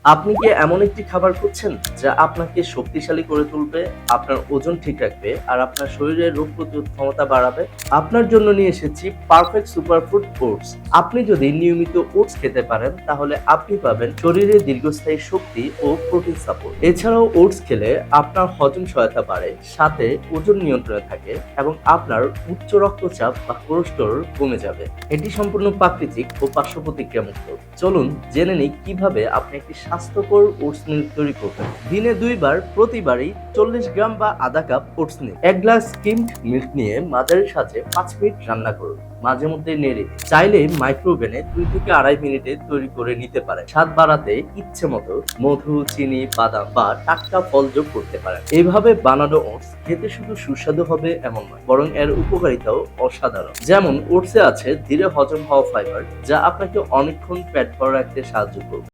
আপনি কি এমন একটি খাবার খুঁজছেন যা আপনাকে শক্তিশালী করে তুলবে, আপনার ওজন ঠিক রাখবে আর আপনার শরীরের রোগ প্রতিরোধ ক্ষমতা বাড়াবে? আপনার জন্য নিয়ে এসেছি পারফেক্ট সুপারফুড ওটস। আপনি যদি নিয়মিত ওটস খেতে পারেন তাহলে আপনি পাবেন শরীরে দীর্ঘস্থায়ী শক্তি ও প্রোটিন সাপোর্ট। এছাড়াও ওটস খেলে আপনার হজম সহায়তা বাড়ে, সাথে ওজন নিয়ন্ত্রণে থাকে এবং আপনার উচ্চ রক্তচাপ বা কোলেস্টেরল কমে যাবে। এটি সম্পূর্ণ প্রাকৃতিক ও পার্শ্ব প্রতিক্রিয়া মুক্ত। চলুন জেনে নিই কিভাবে আপনি একটি স্বাস্থ্যকর ওটস মিল্ক তৈরি করবেন। দিনে 2 বার, প্রতিবারই 40 গ্রাম বা আধা কাপ ওটস নিন। 1 গ্লাস স্কিমড মিল্ক নিয়ে মাঝারি সাঁচে 5 মিনিট রান্না করুন। মাঝে মধ্যে নেড়ে দিন। চাইলে মাইক্রোওভেনে 2 থেকে আড়াই মিনিটে তৈরি করে নিতে পারেন। স্বাদ বাড়াতে ইচ্ছে মতো মধু, চিনি, বাদাম বা টাটকা ফল যোগ করতে পারেন। এইভাবে বানানো ওটস খেতে শুধু সুস্বাদু হবে এমন নয়, বরং এর উপকারিতাও অসাধারণ। যেমন ওটসে আছে ধীরে হজম হওয়া ফাইবার, যা আপনাকে অনেকক্ষণ পেট ভরা রাখতে সাহায্য করবে।